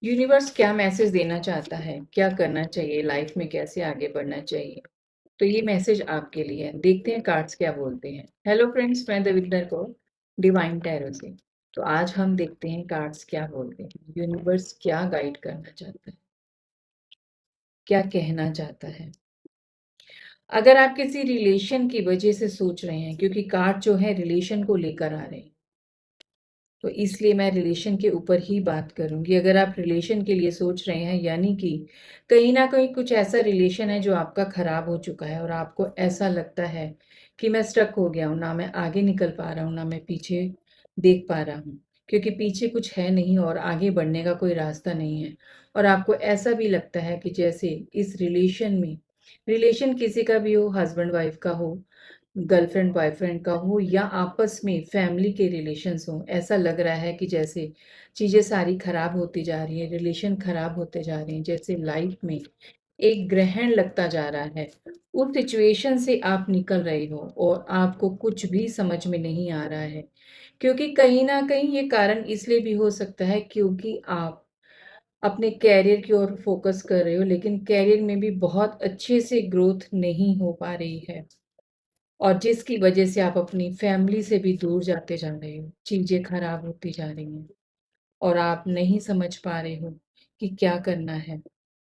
Universe क्या message देना चाहता है? क्या करना चाहिए? लाइफ में कैसे आगे बढ़ना चाहिए? तो ये मैसेज आपके लिए है। देखते हैं कार्ड्स क्या बोलते हैं। हेलो फ्रेंड्स, मैं देविंदर कौर, डिवाइन टैरो से। तो आज हम देखते हैं कार्ड्स क्या बोलते हैं। यूनिवर्स क्या गाइड करना चाहता है? क्या कहना चाहता है? अगर आप किसी रिलेशन की वजह से सोच रहे हैं, क्योंकि कार्ड जो है रिलेशन को लेकर आ रहे हैं, तो इसलिए मैं रिलेशन के ऊपर ही बात करूंगी। अगर आप रिलेशन के लिए सोच रहे हैं, यानी कि कहीं ना कहीं कुछ ऐसा रिलेशन है जो आपका खराब हो चुका है और आपको ऐसा लगता है कि मैं स्टक हो गया हूँ, ना मैं आगे निकल पा रहा हूँ, ना मैं पीछे देख पा रहा हूँ, क्योंकि पीछे कुछ है नहीं और आगे बढ़ने का कोई रास्ता नहीं है। और आपको ऐसा भी लगता है कि जैसे इस रिलेशन में, रिलेशन किसी का भी हो, हस्बैंड वाइफ का हो, गर्लफ्रेंड बॉयफ्रेंड का हो, या आपस में फैमिली के रिलेशंस हो, ऐसा लग रहा है कि जैसे चीज़ें सारी खराब होती जा रही हैं, रिलेशन खराब होते जा रहे हैं, जैसे लाइफ में एक ग्रहण लगता जा रहा है। उस सिचुएशन से आप निकल रहे हो और आपको कुछ भी समझ में नहीं आ रहा है, क्योंकि कहीं ना कहीं ये कारण इसलिए भी हो सकता है क्योंकि आप अपने कैरियर की ओर फोकस कर रहे हो, लेकिन कैरियर में भी बहुत अच्छे से ग्रोथ नहीं हो पा रही है, और जिसकी वजह से आप अपनी फैमिली से भी दूर जाते जा रहे हो, चीज़ें खराब होती जा रही हैं और आप नहीं समझ पा रहे हो कि क्या करना है,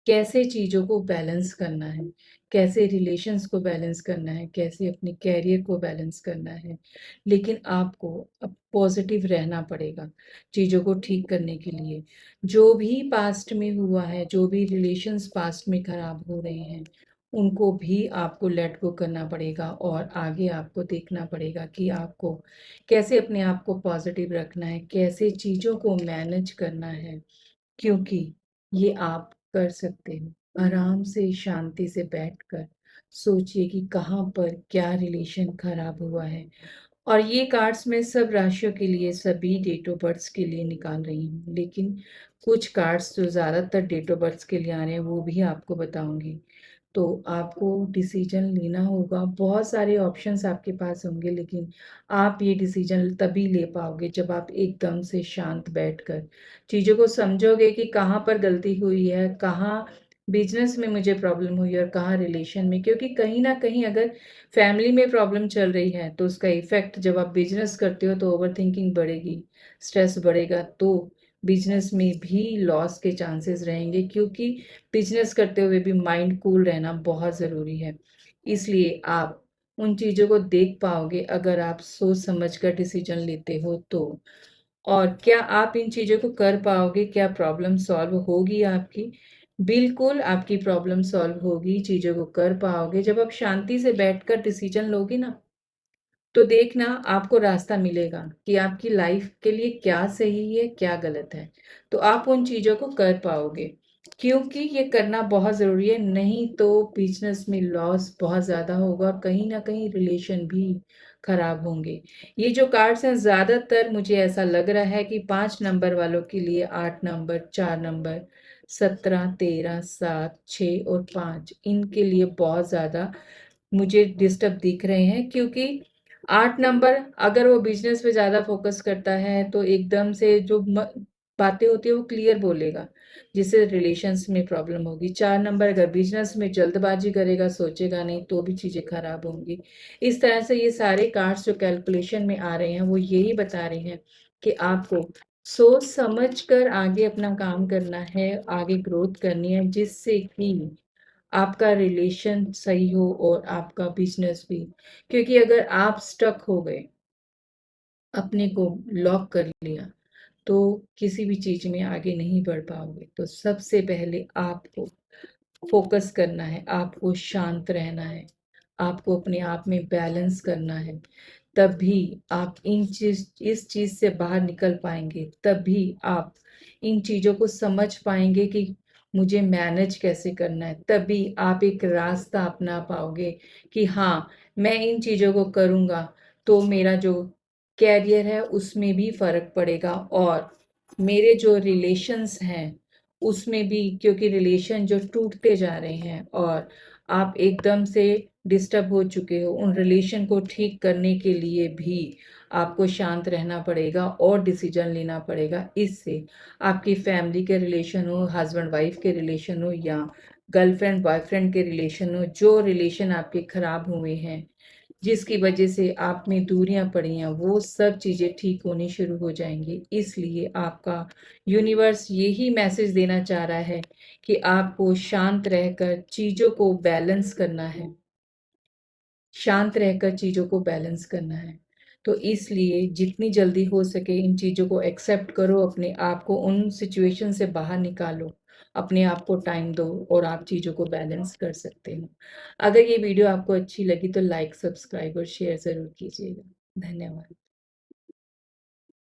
कैसे चीज़ों को बैलेंस करना है, कैसे रिलेशंस को बैलेंस करना है, कैसे अपने कैरियर को बैलेंस करना है। लेकिन आपको अब पॉजिटिव रहना पड़ेगा चीज़ों को ठीक करने के लिए। जो भी पास्ट में हुआ है, जो भी रिलेशंस पास्ट में खराब हो रहे हैं, उनको भी आपको लेट गो करना पड़ेगा और आगे आपको देखना पड़ेगा कि आपको कैसे अपने आप को पॉजिटिव रखना है, कैसे चीज़ों को मैनेज करना है, क्योंकि ये आप कर सकते हो। आराम से शांति से बैठकर सोचिए कि कहाँ पर क्या रिलेशन खराब हुआ है। और ये कार्ड्स मैं सब राशियों के लिए, सभी डेट ऑफ बर्थ के लिए निकाल रही हूँ, लेकिन कुछ कार्ड्स जो ज़्यादातर डेट ऑफ बर्थ के लिए आ रहे हैं वो भी आपको बताऊंगी। तो आपको डिसीजन लेना होगा। बहुत सारे ऑप्शंस आपके पास होंगे, लेकिन आप ये डिसीजन तभी ले पाओगे जब आप एकदम से शांत बैठकर चीज़ों को समझोगे कि कहाँ पर गलती हुई है, कहाँ बिजनेस में मुझे प्रॉब्लम हुई और कहाँ रिलेशन में। क्योंकि कहीं ना कहीं अगर फैमिली में प्रॉब्लम चल रही है तो उसका इफेक्ट जब आप बिजनेस करते हो तो ओवर थिंकिंग बढ़ेगी, स्ट्रेस बढ़ेगा, तो बिजनेस में भी लॉस के चांसेस रहेंगे, क्योंकि बिजनेस करते हुए भी माइंड कूल रहना बहुत ज़रूरी है। इसलिए आप उन चीज़ों को देख पाओगे अगर आप सोच समझ कर डिसीजन लेते हो तो। और क्या आप इन चीज़ों को कर पाओगे? क्या प्रॉब्लम सॉल्व होगी आपकी? बिल्कुल आपकी प्रॉब्लम सॉल्व होगी, चीज़ों को कर पाओगे जब आप शांति से बैठकर डिसीजन लोगे ना। तो देखना आपको रास्ता मिलेगा कि आपकी लाइफ के लिए क्या सही है, क्या गलत है। तो आप उन चीज़ों को कर पाओगे, क्योंकि ये करना बहुत ज़रूरी है। नहीं तो बिजनेस में लॉस बहुत ज़्यादा होगा और कहीं ना कहीं रिलेशन भी खराब होंगे। ये जो कार्ड्स हैं, ज़्यादातर मुझे ऐसा लग रहा है कि 5 नंबर वालों के लिए, 8 नंबर, 4 नंबर, 17, 13, 7, 6 और 5, इनके लिए बहुत ज़्यादा मुझे डिस्टर्ब दिख रहे हैं। क्योंकि 8 नंबर अगर वो बिजनेस पे ज़्यादा फोकस करता है तो एकदम से जो बातें होती है वो क्लियर बोलेगा, जिससे रिलेशंस में प्रॉब्लम होगी। 4 नंबर अगर बिजनेस में जल्दबाजी करेगा, सोचेगा नहीं, तो भी चीज़ें खराब होंगी। इस तरह से ये सारे कार्ड्स जो कैलकुलेशन में आ रहे हैं वो यही बता रहे हैं कि आपको सोच समझ कर आगे अपना काम करना है, आगे ग्रोथ करनी है, जिससे कि आपका रिलेशन सही हो और आपका बिजनेस भी। क्योंकि अगर आप स्टक हो गए, अपने को लॉक कर लिया, तो किसी भी चीज में आगे नहीं बढ़ पाओगे। तो सबसे पहले आपको फोकस करना है, आपको शांत रहना है, आपको अपने आप में बैलेंस करना है। तभी आप इस चीज से बाहर निकल पाएंगे, तभी आप इन चीजों को समझ पाएंगे कि मुझे मैनेज कैसे करना है। तभी आप एक रास्ता अपना पाओगे कि हाँ, मैं इन चीजों को करूँगा तो मेरा जो कैरियर है उसमें भी फर्क पड़ेगा, और मेरे जो रिलेशंस हैं उसमें भी, क्योंकि रिलेशन जो टूटते जा रहे हैं और आप एकदम से डिस्टर्ब हो चुके हो, उन रिलेशन को ठीक करने के लिए भी आपको शांत रहना पड़ेगा और डिसीजन लेना पड़ेगा। इससे आपकी फैमिली के रिलेशन हो, हस्बैंड वाइफ के रिलेशन हो या गर्लफ्रेंड बॉयफ्रेंड के रिलेशन हो, जो रिलेशन आपके खराब हुए हैं, जिसकी वजह से आप में दूरियां पड़ी हैं, वो सब चीज़ें ठीक होनी शुरू हो जाएंगी। इसलिए आपका यूनिवर्स यही मैसेज देना चाह रहा है कि आपको शांत रहकर चीज़ों को बैलेंस करना है, शांत रहकर चीज़ों को बैलेंस करना है। तो इसलिए जितनी जल्दी हो सके इन चीज़ों को एक्सेप्ट करो, अपने आप को उन सिचुएशन से बाहर निकालो, अपने आप को टाइम दो और आप चीज़ों को बैलेंस कर सकते हो। अगर ये वीडियो आपको अच्छी लगी तो लाइक, सब्सक्राइब और शेयर ज़रूर कीजिएगा। धन्यवाद।